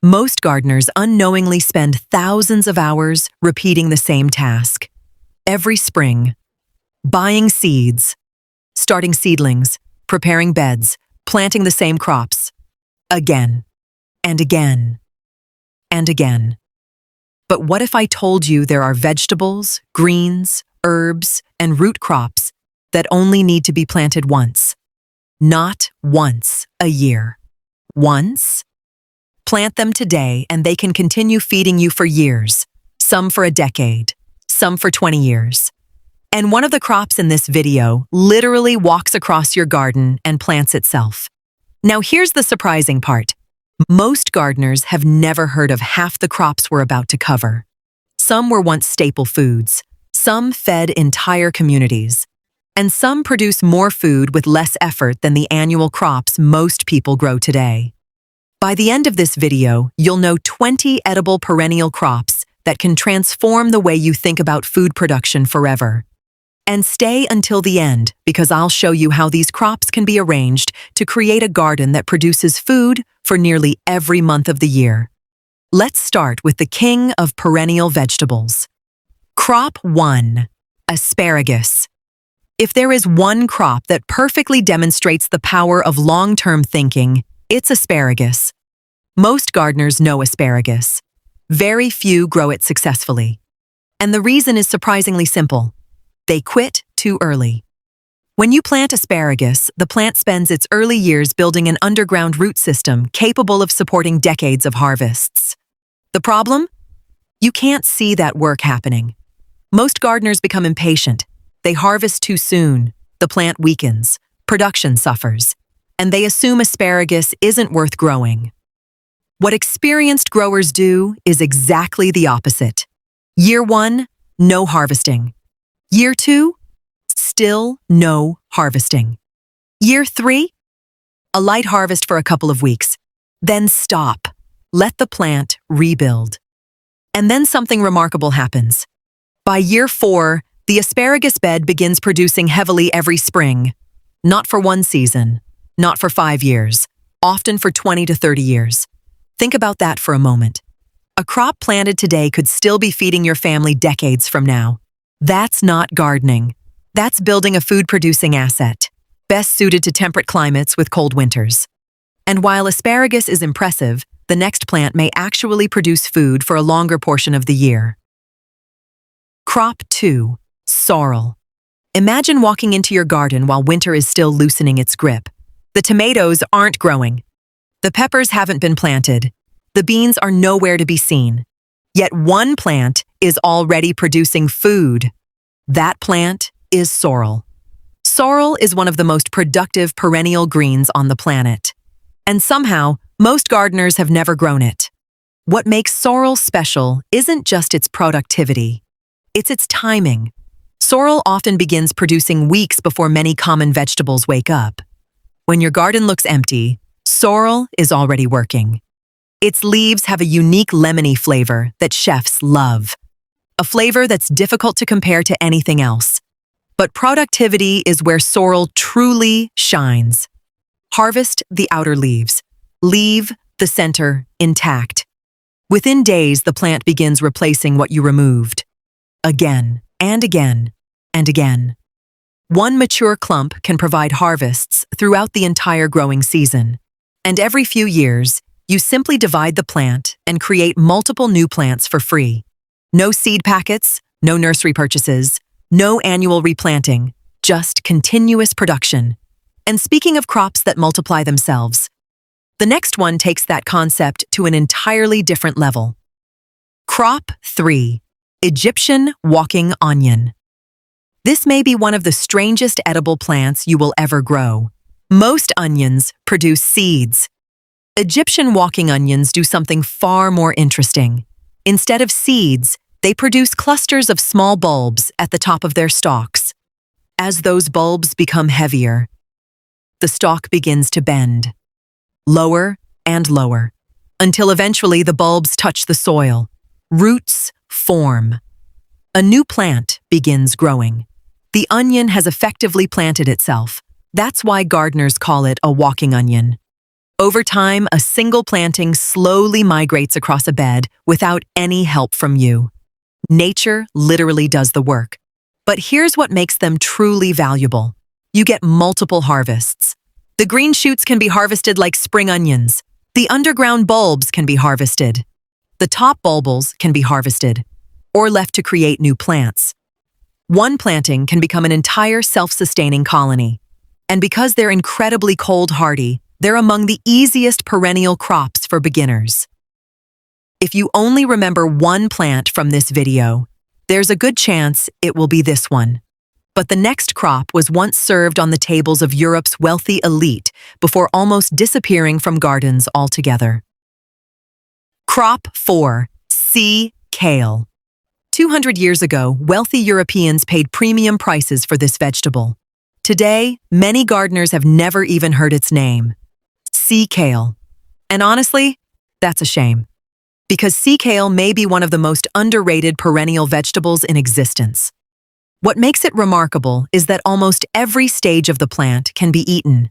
Most gardeners unknowingly spend thousands of hours repeating the same task. Every spring, buying seeds, starting seedlings, preparing beds, planting the same crops, again and again and again. But what if I told you there are vegetables, greens, herbs, and root crops that only need to be planted once? Not once a year. Once? Plant them today and they can continue feeding you for years, some for a decade, some for 20 years. And one of the crops in this video literally walks across your garden and plants itself. Now here's the surprising part. Most gardeners have never heard of half the crops we're about to cover. Some were once staple foods, some fed entire communities, and some produce more food with less effort than the annual crops most people grow today. By the end of this video, you'll know 20 edible perennial crops that can transform the way you think about food production forever. And stay until the end, because I'll show you how these crops can be arranged to create a garden that produces food for nearly every month of the year. Let's start with the king of perennial vegetables. Crop 1. Asparagus. If there is one crop that perfectly demonstrates the power of long-term thinking, it's asparagus. Most gardeners know asparagus. Very few grow it successfully. And the reason is surprisingly simple. They quit too early. When you plant asparagus, the plant spends its early years building an underground root system capable of supporting decades of harvests. The problem? You can't see that work happening. Most gardeners become impatient. They harvest too soon. The plant weakens. Production suffers. And they assume asparagus isn't worth growing. What experienced growers do is exactly the opposite. Year 1, no harvesting. Year 2, still no harvesting. Year 3, a light harvest for a couple of weeks. Then stop. Let the plant rebuild. And then something remarkable happens. By year 4, the asparagus bed begins producing heavily every spring. Not for one season, not for 5 years, often for 20 to 30 years. Think about that for a moment. A crop planted today could still be feeding your family decades from now. That's not gardening. That's building a food-producing asset, best suited to temperate climates with cold winters. And while asparagus is impressive, the next plant may actually produce food for a longer portion of the year. Crop 2. Sorrel. Imagine walking into your garden while winter is still loosening its grip. The tomatoes aren't growing. The peppers haven't been planted. The beans are nowhere to be seen. Yet one plant is already producing food. That plant is sorrel. Sorrel is one of the most productive perennial greens on the planet. And somehow, most gardeners have never grown it. What makes sorrel special isn't just its productivity. It's its timing. Sorrel often begins producing weeks before many common vegetables wake up. When your garden looks empty, sorrel is already working. Its leaves have a unique lemony flavor that chefs love. A flavor that's difficult to compare to anything else. But productivity is where sorrel truly shines. Harvest the outer leaves. Leave the center intact. Within days, the plant begins replacing what you removed. Again and again and again. One mature clump can provide harvests throughout the entire growing season. And every few years, you simply divide the plant and create multiple new plants for free. No seed packets, no nursery purchases, no annual replanting, just continuous production. And speaking of crops that multiply themselves, the next one takes that concept to an entirely different level. Crop 3. Egyptian walking onion. This may be one of the strangest edible plants you will ever grow. Most onions produce seeds. Egyptian walking onions do something far more interesting. Instead of seeds, they produce clusters of small bulbs at the top of their stalks. As those bulbs become heavier, the stalk begins to bend, lower and lower, until eventually the bulbs touch the soil. Roots form. A new plant begins growing. The onion has effectively planted itself. That's why gardeners call it a walking onion. Over time, a single planting slowly migrates across a bed without any help from you. Nature literally does the work. But here's what makes them truly valuable. You get multiple harvests. The green shoots can be harvested like spring onions. The underground bulbs can be harvested. The top bulbils can be harvested, or left to create new plants. One planting can become an entire self-sustaining colony. And because they're incredibly cold-hardy, they're among the easiest perennial crops for beginners. If you only remember one plant from this video, there's a good chance it will be this one. But the next crop was once served on the tables of Europe's wealthy elite before almost disappearing from gardens altogether. Crop 4. Sea kale. 200 years ago, wealthy Europeans paid premium prices for this vegetable. Today, many gardeners have never even heard its name. Sea kale. And honestly, that's a shame. Because sea kale may be one of the most underrated perennial vegetables in existence. What makes it remarkable is that almost every stage of the plant can be eaten.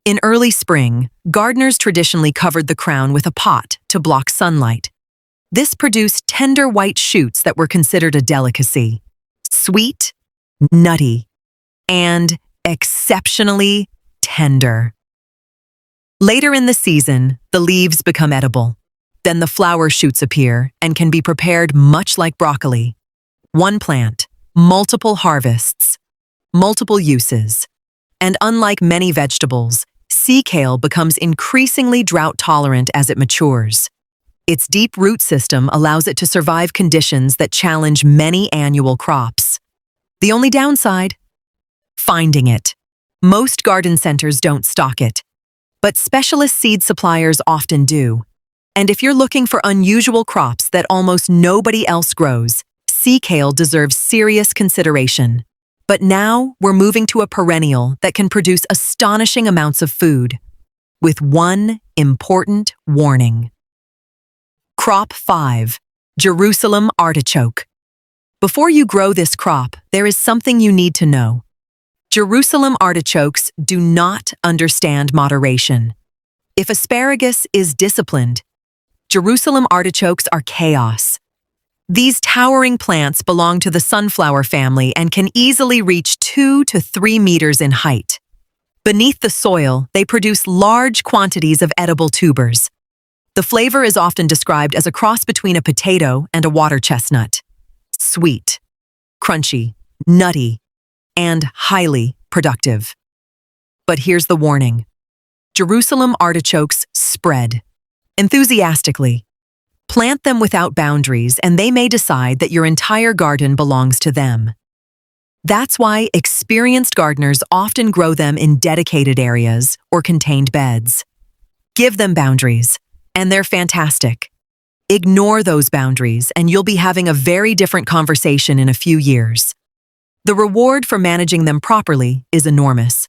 In early spring, gardeners traditionally covered the crown with a pot to block sunlight. This produced tender white shoots that were considered a delicacy. Sweet, nutty, and exceptionally tender. Later in the season, the leaves become edible. Then the flower shoots appear and can be prepared much like broccoli. One plant, multiple harvests, multiple uses. And unlike many vegetables, sea kale becomes increasingly drought-tolerant as it matures. Its deep root system allows it to survive conditions that challenge many annual crops. The only downside? Finding it. Most garden centers don't stock it, but specialist seed suppliers often do. And if you're looking for unusual crops that almost nobody else grows, sea kale deserves serious consideration. But now we're moving to a perennial that can produce astonishing amounts of food, with one important warning. Crop 5. Jerusalem artichoke. Before you grow this crop, there is something you need to know. Jerusalem artichokes do not understand moderation. If asparagus is disciplined, Jerusalem artichokes are chaos. These towering plants belong to the sunflower family and can easily reach 2 to 3 meters in height. Beneath the soil, they produce large quantities of edible tubers. The flavor is often described as a cross between a potato and a water chestnut. Sweet, crunchy, nutty, and highly productive. But here's the warning. Jerusalem artichokes spread enthusiastically. Plant them without boundaries, and they may decide that your entire garden belongs to them. That's why experienced gardeners often grow them in dedicated areas or contained beds. Give them boundaries, and they're fantastic. Ignore those boundaries, and you'll be having a very different conversation in a few years. The reward for managing them properly is enormous.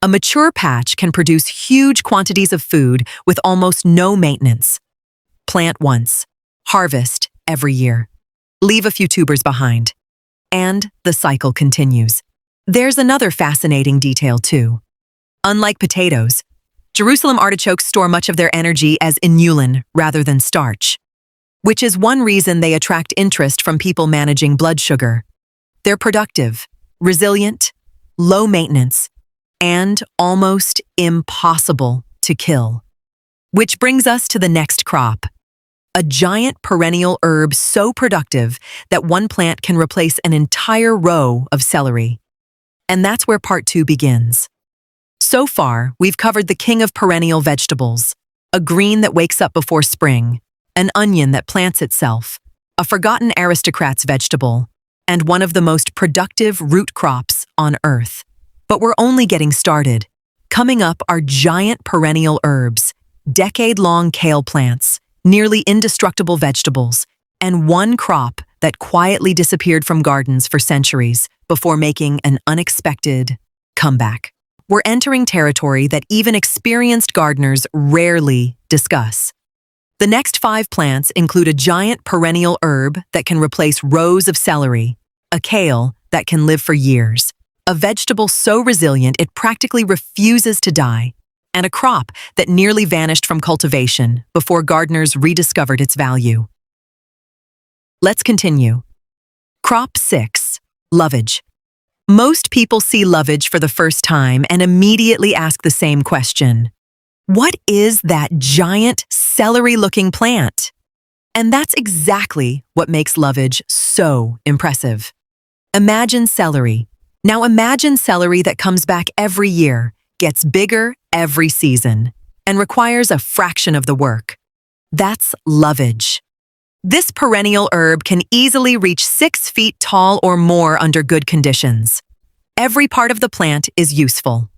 A mature patch can produce huge quantities of food with almost no maintenance. Plant once, harvest every year. Leave a few tubers behind. And the cycle continues. There's another fascinating detail too. Unlike potatoes, Jerusalem artichokes store much of their energy as inulin rather than starch, which is one reason they attract interest from people managing blood sugar. They're productive, resilient, low maintenance, and almost impossible to kill. Which brings us to the next crop. A giant perennial herb so productive that one plant can replace an entire row of celery. And that's where part 2 begins. So far, we've covered the king of perennial vegetables, a green that wakes up before spring, an onion that plants itself, a forgotten aristocrat's vegetable, and one of the most productive root crops on Earth. But we're only getting started. Coming up are giant perennial herbs, decade-long kale plants, nearly indestructible vegetables, and one crop that quietly disappeared from gardens for centuries before making an unexpected comeback. We're entering territory that even experienced gardeners rarely discuss. The next 5 plants include a giant perennial herb that can replace rows of celery, a kale that can live for years, a vegetable so resilient it practically refuses to die, and a crop that nearly vanished from cultivation before gardeners rediscovered its value. Let's continue. Crop 6, lovage. Most people see lovage for the first time and immediately ask the same question. What is that giant celery-looking plant? And that's exactly what makes lovage so impressive. Imagine celery. Now imagine celery that comes back every year, gets bigger every season, and requires a fraction of the work. That's lovage. This perennial herb can easily reach 6 feet tall or more under good conditions. Every part of the plant is useful.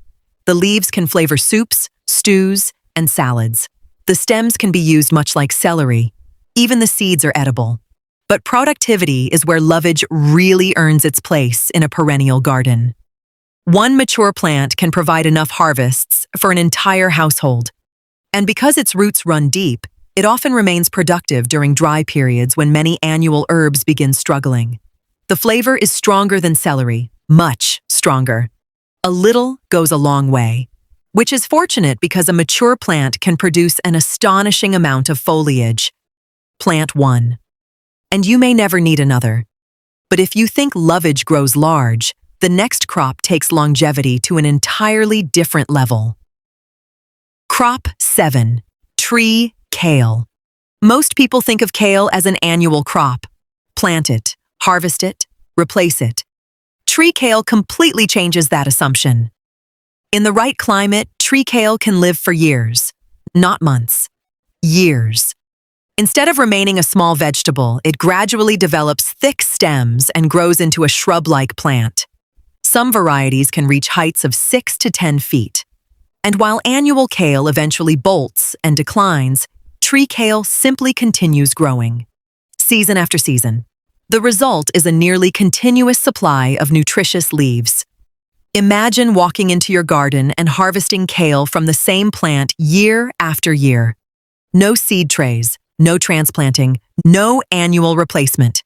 The leaves can flavor soups, stews, and salads. The stems can be used much like celery. Even the seeds are edible. But productivity is where lovage really earns its place in a perennial garden. One mature plant can provide enough harvests for an entire household. And because its roots run deep, it often remains productive during dry periods when many annual herbs begin struggling. The flavor is stronger than celery, much stronger. A little goes a long way, which is fortunate because a mature plant can produce an astonishing amount of foliage. Plant 1. And you may never need another. But if you think lovage grows large, the next crop takes longevity to an entirely different level. Crop 7, tree kale. Most people think of kale as an annual crop. Plant it, harvest it, replace it. Tree kale completely changes that assumption. In the right climate, tree kale can live for years, not months, years. Instead of remaining a small vegetable, it gradually develops thick stems and grows into a shrub-like plant. Some varieties can reach heights of 6 to 10 feet. And while annual kale eventually bolts and declines, tree kale simply continues growing, season after season. The result is a nearly continuous supply of nutritious leaves. Imagine walking into your garden and harvesting kale from the same plant year after year. No seed trays, no transplanting, no annual replacement.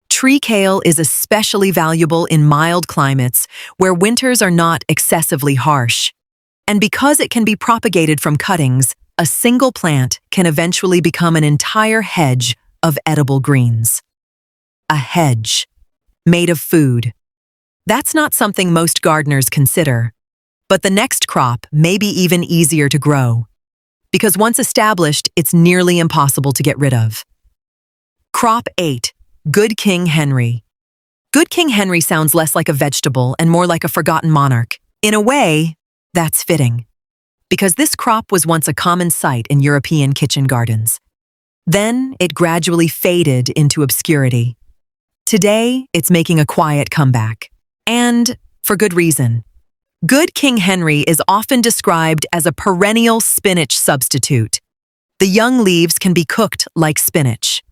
Tree kale is especially valuable in mild climates where winters are not excessively harsh. And because it can be propagated from cuttings, a single plant can eventually become an entire hedge of edible greens. A hedge made of food. That's not something most gardeners consider, but the next crop may be even easier to grow, because once established, it's nearly impossible to get rid of. Crop 8, Good King Henry. Good King Henry sounds less like a vegetable and more like a forgotten monarch. In a way, that's fitting, because this crop was once a common sight in European kitchen gardens. Then it gradually faded into obscurity. Today, it's making a quiet comeback. And for good reason. Good King Henry is often described as a perennial spinach substitute. The young leaves can be cooked like spinach.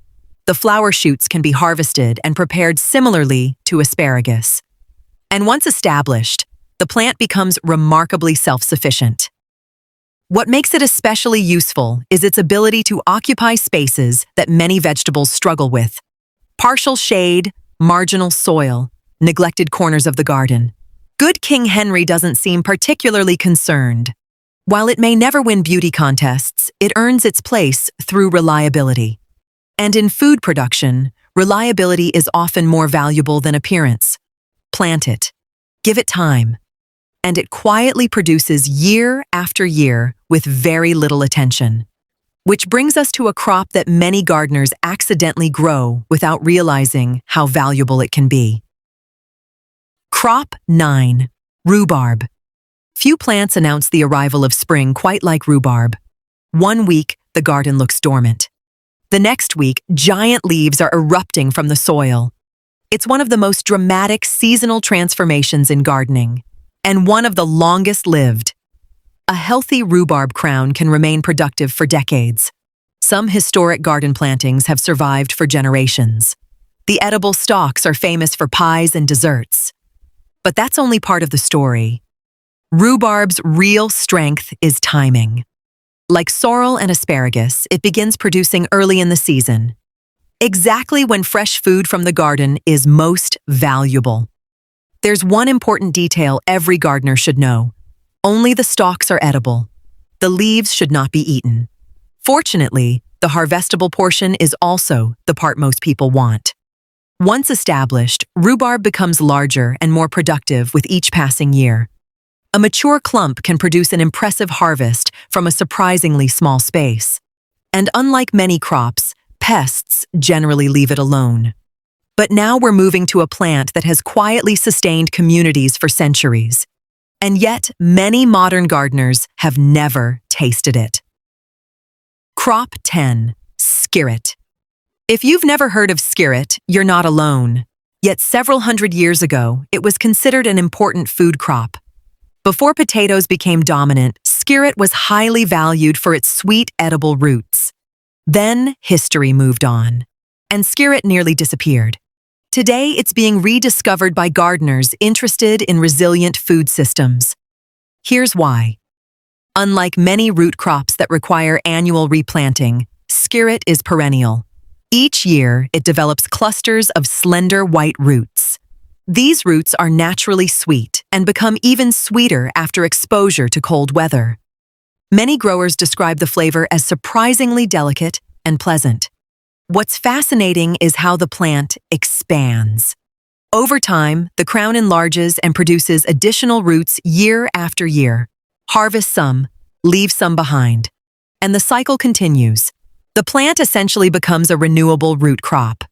The flower shoots can be harvested and prepared similarly to asparagus. And once established, the plant becomes remarkably self-sufficient. What makes it especially useful is its ability to occupy spaces that many vegetables struggle with. Partial shade, marginal soil, neglected corners of the garden. Good King Henry doesn't seem particularly concerned. While it may never win beauty contests, it earns its place through reliability. And in food production, reliability is often more valuable than appearance. Plant it. Give it time. And it quietly produces year after year with very little attention. Which brings us to a crop that many gardeners accidentally grow without realizing how valuable it can be. Crop 9, rhubarb. Few plants announce the arrival of spring quite like rhubarb. One week, the garden looks dormant. The next week, giant leaves are erupting from the soil. It's one of the most dramatic seasonal transformations in gardening, and one of the longest lived. A healthy rhubarb crown can remain productive for decades. Some historic garden plantings have survived for generations. The edible stalks are famous for pies and desserts. But that's only part of the story. Rhubarb's real strength is timing. Like sorrel and asparagus, it begins producing early in the season, exactly when fresh food from the garden is most valuable. There's one important detail every gardener should know. Only the stalks are edible. The leaves should not be eaten. Fortunately, the harvestable portion is also the part most people want. Once established, rhubarb becomes larger and more productive with each passing year. A mature clump can produce an impressive harvest from a surprisingly small space. And unlike many crops, pests generally leave it alone. But now we're moving to a plant that has quietly sustained communities for centuries. And yet, many modern gardeners have never tasted it. Crop 10. Skirret. If you've never heard of skirret, you're not alone. Yet several hundred years ago, it was considered an important food crop. Before potatoes became dominant, skirret was highly valued for its sweet, edible roots. Then, history moved on, and skirret nearly disappeared. Today, it's being rediscovered by gardeners interested in resilient food systems. Here's why. Unlike many root crops that require annual replanting, skirret is perennial. Each year, it develops clusters of slender white roots. These roots are naturally sweet and become even sweeter after exposure to cold weather. Many growers describe the flavor as surprisingly delicate and pleasant. What's fascinating is how the plant expands. Over time, the crown enlarges and produces additional roots year after year. Harvest some, leave some behind. And the cycle continues. The plant essentially becomes a renewable root crop.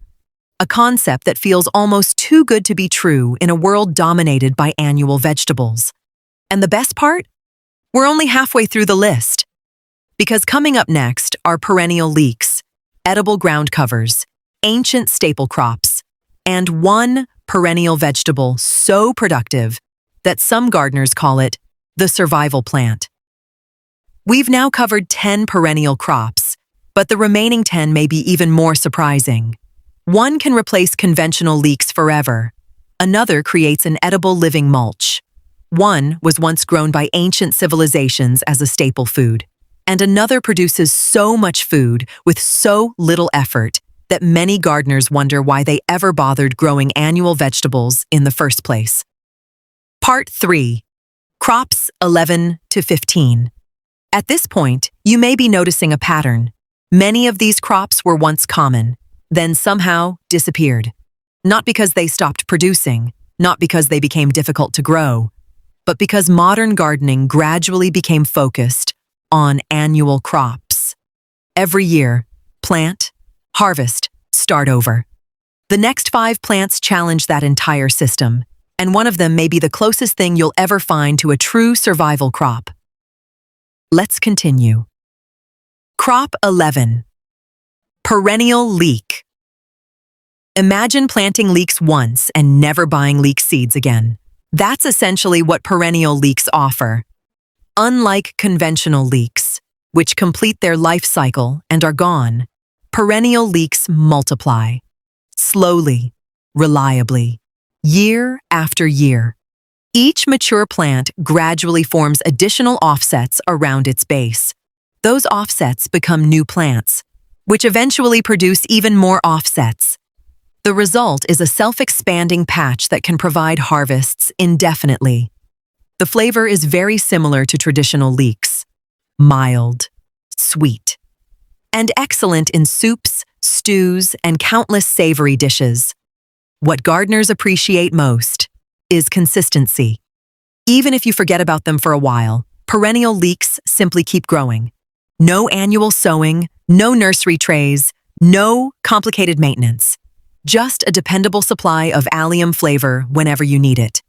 A concept that feels almost too good to be true in a world dominated by annual vegetables. And the best part? We're only halfway through the list. Because coming up next are perennial leeks, edible ground covers, ancient staple crops, and one perennial vegetable so productive that some gardeners call it the survival plant. We've now covered 10 perennial crops, but the remaining 10 may be even more surprising. One can replace conventional leeks forever. Another creates an edible living mulch. One was once grown by ancient civilizations as a staple food. And another produces so much food with so little effort that many gardeners wonder why they ever bothered growing annual vegetables in the first place. Part 3. Crops 11 to 15. At this point, you may be noticing a pattern. Many of these crops were once common, then somehow disappeared. Not because they stopped producing, not because they became difficult to grow, but because modern gardening gradually became focused on annual crops. Every year, plant, harvest, start over. The next 5 plants challenge that entire system, and one of them may be the closest thing you'll ever find to a true survival crop. Let's continue. Crop 11. Perennial leek. Imagine planting leeks once and never buying leek seeds again. That's essentially what perennial leeks offer. Unlike conventional leeks, which complete their life cycle and are gone, perennial leeks multiply. Slowly, reliably, year after year. Each mature plant gradually forms additional offsets around its base. Those offsets become new plants, which eventually produce even more offsets. The result is a self-expanding patch that can provide harvests indefinitely. The flavor is very similar to traditional leeks. Mild, sweet, and excellent in soups, stews, and countless savory dishes. What gardeners appreciate most is consistency. Even if you forget about them for a while, perennial leeks simply keep growing. No annual sowing, no nursery trays, no complicated maintenance. Just a dependable supply of allium flavor whenever you need it.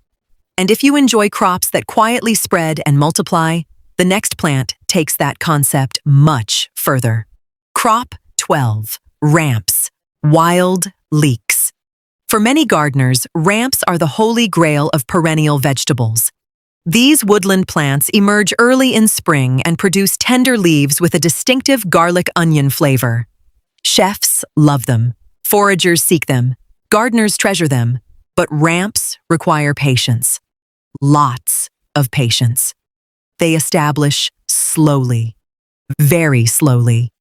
And if you enjoy crops that quietly spread and multiply, the next plant takes that concept much further. Crop 12. Ramps. Wild leeks. For many gardeners, ramps are the holy grail of perennial vegetables. These woodland plants emerge early in spring and produce tender leaves with a distinctive garlic onion flavor. Chefs love them. Foragers seek them. Gardeners treasure them. But ramps require patience. Lots of patience. They establish slowly. Very slowly.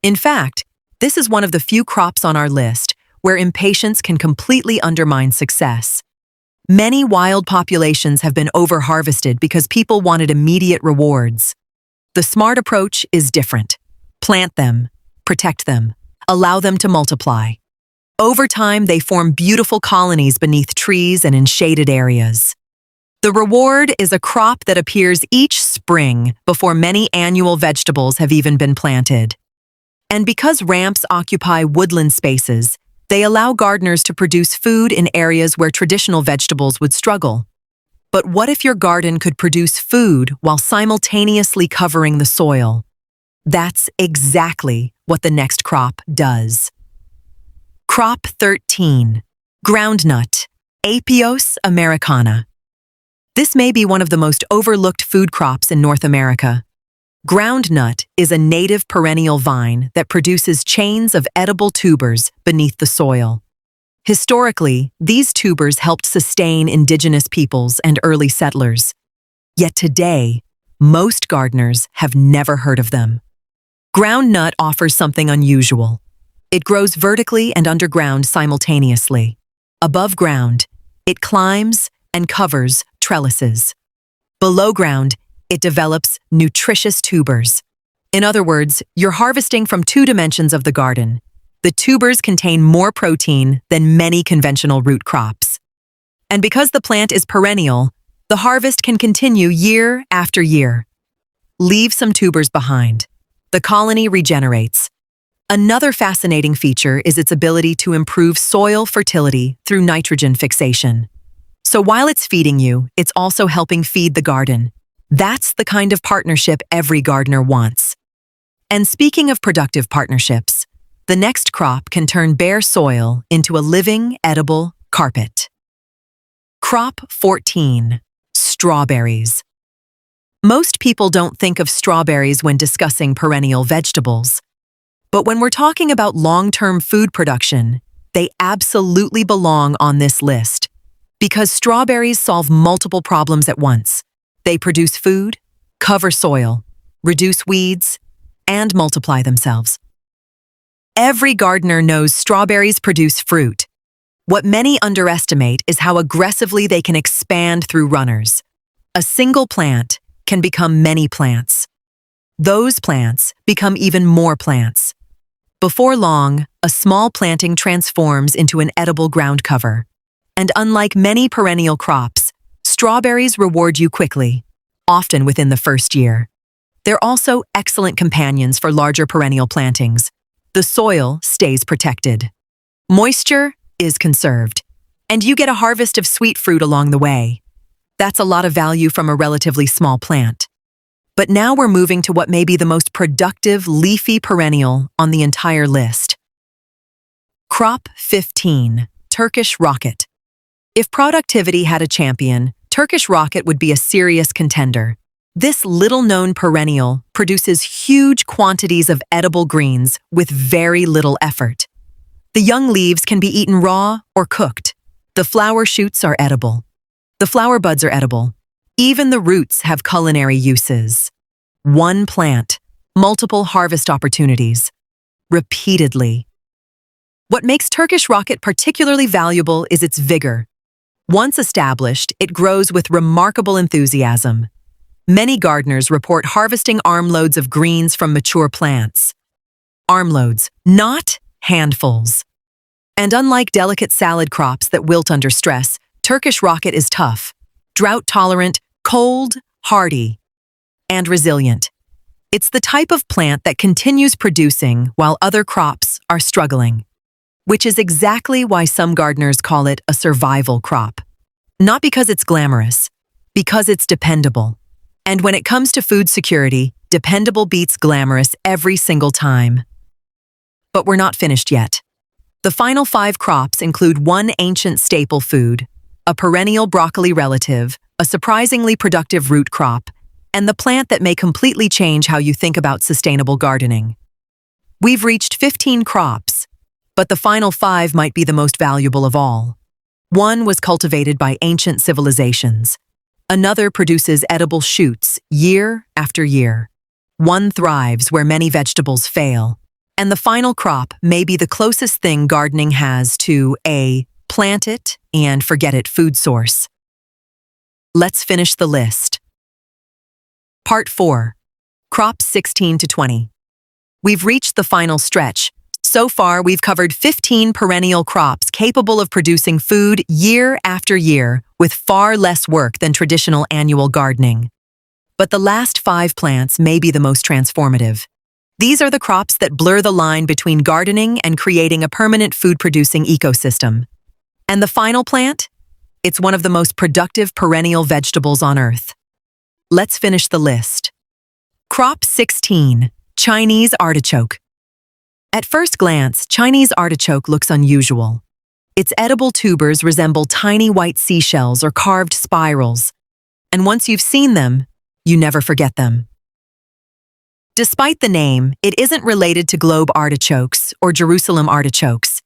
In fact, this is one of the few crops on our list where impatience can completely undermine success. Many wild populations have been over-harvested because people wanted immediate rewards. The smart approach is different. Plant them, protect them, allow them to multiply. Over time, they form beautiful colonies beneath trees and in shaded areas. The reward is a crop that appears each spring before many annual vegetables have even been planted. And because ramps occupy woodland spaces, they allow gardeners to produce food in areas where traditional vegetables would struggle. But what if your garden could produce food while simultaneously covering the soil? That's exactly what the next crop does. Crop 13. Groundnut, Apios americana. This may be one of the most overlooked food crops in North America. Groundnut is a native perennial vine that produces chains of edible tubers beneath the soil. Historically, these tubers helped sustain indigenous peoples and early settlers. Yet today, most gardeners have never heard of them. Groundnut offers something unusual. It grows vertically and underground simultaneously. Above ground, it climbs and covers trellises. Below ground, it develops nutritious tubers. In other words, you're harvesting from two dimensions of the garden. The tubers contain more protein than many conventional root crops. And because the plant is perennial, the harvest can continue year after year. Leave some tubers behind. The colony regenerates. Another fascinating feature is its ability to improve soil fertility through nitrogen fixation. So while it's feeding you, it's also helping feed the garden. That's the kind of partnership every gardener wants. And speaking of productive partnerships, the next crop can turn bare soil into a living, edible carpet. Crop 14. Strawberries. Most people don't think of strawberries when discussing perennial vegetables. But when we're talking about long-term food production, they absolutely belong on this list. Because strawberries solve multiple problems at once. They produce food, cover soil, reduce weeds, and multiply themselves. Every gardener knows strawberries produce fruit. What many underestimate is how aggressively they can expand through runners. A single plant can become many plants. Those plants become even more plants. Before long, a small planting transforms into an edible ground cover. And unlike many perennial crops, strawberries reward you quickly, often within the first year. They're also excellent companions for larger perennial plantings. The soil stays protected. Moisture is conserved, and you get a harvest of sweet fruit along the way. That's a lot of value from a relatively small plant. But now we're moving to what may be the most productive leafy perennial on the entire list. Crop 15. Turkish rocket. If productivity had a champion, Turkish rocket would be a serious contender. This little-known perennial produces huge quantities of edible greens with very little effort. The young leaves can be eaten raw or cooked. The flower shoots are edible. The flower buds are edible. Even the roots have culinary uses. One plant, multiple harvest opportunities. Repeatedly. What makes Turkish rocket particularly valuable is its vigor. Once established, it grows with remarkable enthusiasm. Many gardeners report harvesting armloads of greens from mature plants. Armloads, not handfuls. And unlike delicate salad crops that wilt under stress, Turkish rocket is tough, drought-tolerant, cold, hardy, and resilient. It's the type of plant that continues producing while other crops are struggling, which is exactly why some gardeners call it a survival crop. Not because it's glamorous, because it's dependable. And when it comes to food security, dependable beats glamorous every single time. But we're not finished yet. The final 5 crops include one ancient staple food, a perennial broccoli relative, a surprisingly productive root crop, and the plant that may completely change how you think about sustainable gardening. We've reached 15 crops, but the final 5 might be the most valuable of all. One was cultivated by ancient civilizations. Another produces edible shoots year after year. One thrives where many vegetables fail. And the final crop may be the closest thing gardening has to a plant it and forget it food source. Let's finish the list. Part 4. Crop Crops 16 to 20. We've reached the final stretch. So far, we've covered 15 perennial crops capable of producing food year after year with far less work than traditional annual gardening. But the last 5 plants may be the most transformative. These are the crops that blur the line between gardening and creating a permanent food-producing ecosystem. And the final plant? It's one of the most productive perennial vegetables on Earth. Let's finish the list. Crop 16, Chinese artichoke. At first glance, Chinese artichoke looks unusual. Its edible tubers resemble tiny white seashells or carved spirals, and once you've seen them, you never forget them. Despite the name, it isn't related to globe artichokes or Jerusalem artichokes.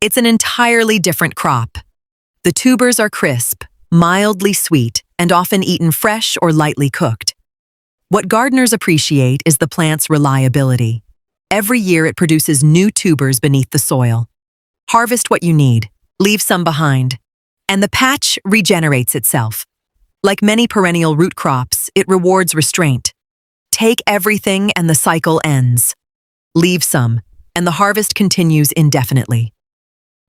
It's an entirely different crop. The tubers are crisp, mildly sweet, and often eaten fresh or lightly cooked. What gardeners appreciate is the plant's reliability. Every year it produces new tubers beneath the soil. Harvest what you need, leave some behind, and the patch regenerates itself. Like many perennial root crops, it rewards restraint. Take everything and the cycle ends. Leave some, and the harvest continues indefinitely.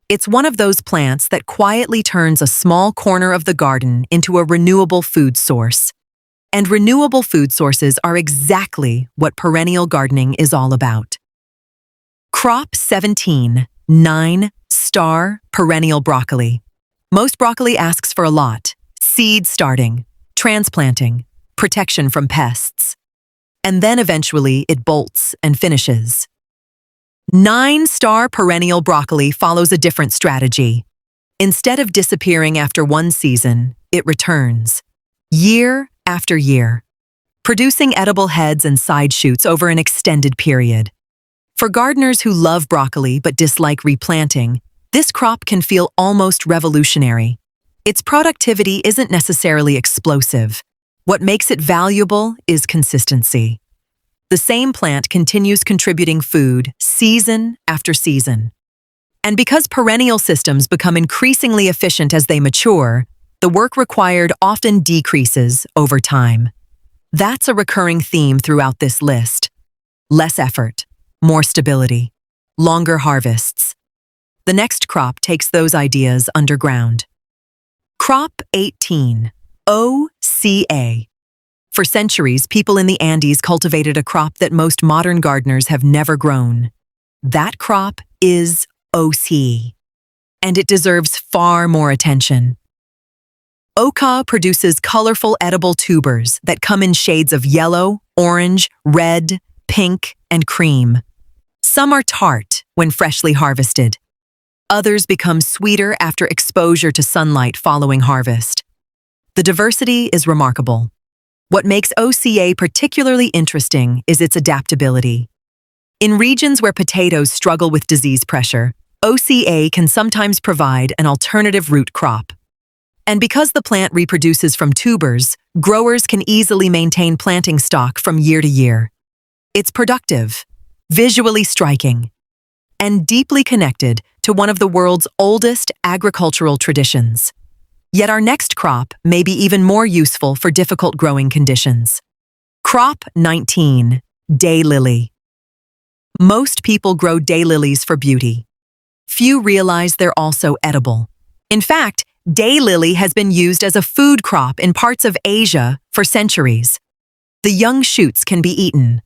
It's one of those plants that quietly turns a small corner of the garden into a renewable food source. And renewable food sources are exactly what perennial gardening is all about. Crop 17, 9-star perennial broccoli. Most broccoli asks for a lot: seed starting, transplanting, protection from pests. And then eventually it bolts and finishes. 9-star perennial broccoli follows a different strategy. Instead of disappearing after one season, it returns, year after year, producing edible heads and side shoots over an extended period. For gardeners who love broccoli but dislike replanting, this crop can feel almost revolutionary. Its productivity isn't necessarily explosive. What makes it valuable is consistency. The same plant continues contributing food season after season. And because perennial systems become increasingly efficient as they mature, the work required often decreases over time. That's a recurring theme throughout this list. Less effort, more stability, longer harvests. The next crop takes those ideas underground. Crop 18, OCA. For centuries, people in the Andes cultivated a crop that most modern gardeners have never grown. That crop is OC, and it deserves far more attention. Oca produces colorful edible tubers that come in shades of yellow, orange, red, pink, and cream. Some are tart when freshly harvested. Others become sweeter after exposure to sunlight following harvest. The diversity is remarkable. What makes OCA particularly interesting is its adaptability. In regions where potatoes struggle with disease pressure, OCA can sometimes provide an alternative root crop. And because the plant reproduces from tubers, growers can easily maintain planting stock from year to year. It's productive, visually striking, and deeply connected to one of the world's oldest agricultural traditions. Yet our next crop may be even more useful for difficult growing conditions. Crop 19, daylily. Most people grow daylilies for beauty. Few realize they're also edible. In fact, daylily has been used as a food crop in parts of Asia for centuries. The young shoots can be eaten.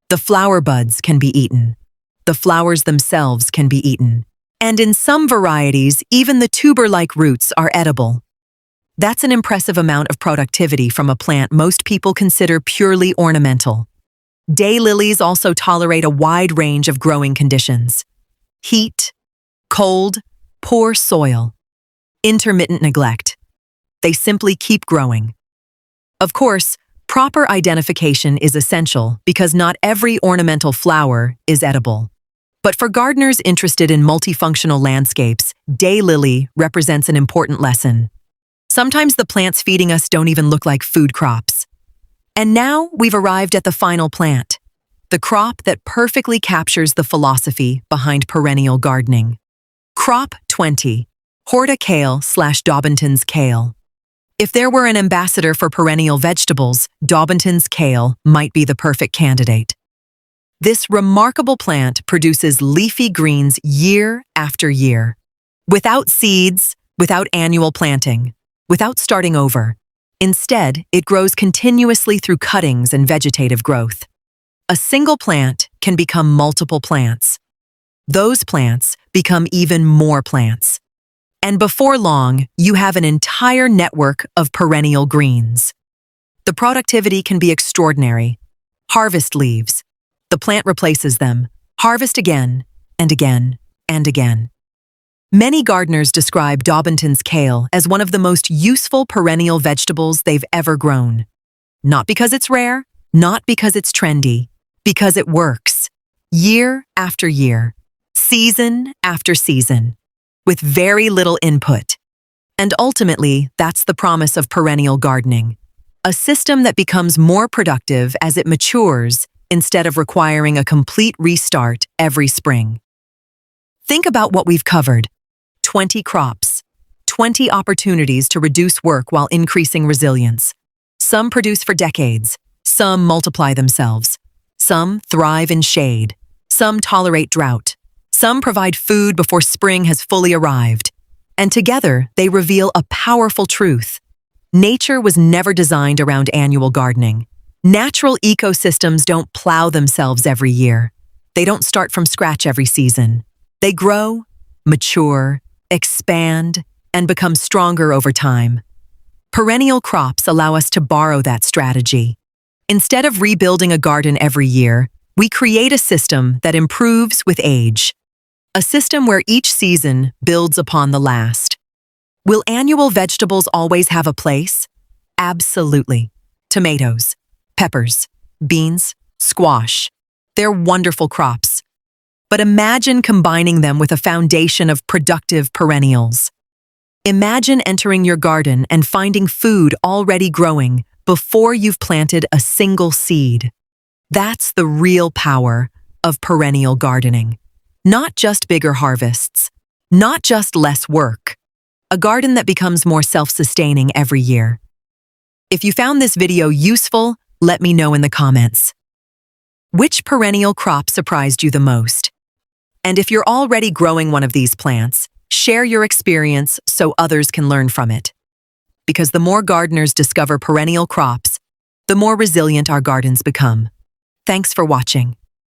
The flower buds can be eaten. The flowers themselves can be eaten. And in some varieties, even the tuber-like roots are edible. That's an impressive amount of productivity from a plant most people consider purely ornamental. Daylilies also tolerate a wide range of growing conditions: heat, cold, poor soil, intermittent neglect. They simply keep growing. Of course, proper identification is essential because not every ornamental flower is edible. But for gardeners interested in multifunctional landscapes, daylily represents an important lesson. Sometimes the plants feeding us don't even look like food crops. And now we've arrived at the final plant, the crop that perfectly captures the philosophy behind perennial gardening. Crop 20, Horta kale / Dobbinton's kale. If there were an ambassador for perennial vegetables, Dobbinton's kale might be the perfect candidate. This remarkable plant produces leafy greens year after year, without seeds, without annual planting, without starting over. Instead, it grows continuously through cuttings and vegetative growth. A single plant can become multiple plants. Those plants become even more plants. And before long, you have an entire network of perennial greens. The productivity can be extraordinary. Harvest leaves. The plant replaces them. Harvest again, and again, and again. Many gardeners describe Dobbinton's kale as one of the most useful perennial vegetables they've ever grown. Not because it's rare, not because it's trendy, because it works. Year after year, season after season, with very little input. And ultimately, that's the promise of perennial gardening. A system that becomes more productive as it matures instead of requiring a complete restart every spring. Think about what we've covered. 20 crops, 20 opportunities to reduce work while increasing resilience. Some produce for decades, some multiply themselves, some thrive in shade, some tolerate drought, some provide food before spring has fully arrived. And together, they reveal a powerful truth. Nature was never designed around annual gardening. Natural ecosystems don't plow themselves every year. They don't start from scratch every season. They grow, mature, expand, and become stronger over time. Perennial crops allow us to borrow that strategy. Instead of rebuilding a garden every year, we create a system that improves with age. A system where each season builds upon the last. Will annual vegetables always have a place? Absolutely. Tomatoes, peppers, beans, squash. They're wonderful crops. But imagine combining them with a foundation of productive perennials. Imagine entering your garden and finding food already growing before you've planted a single seed. That's the real power of perennial gardening. Not just bigger harvests, not just less work. A garden that becomes more self-sustaining every year. If you found this video useful, let me know in the comments. Which perennial crop surprised you the most? And if you're already growing one of these plants, share your experience so others can learn from it. Because the more gardeners discover perennial crops, the more resilient our gardens become. Thanks for watching.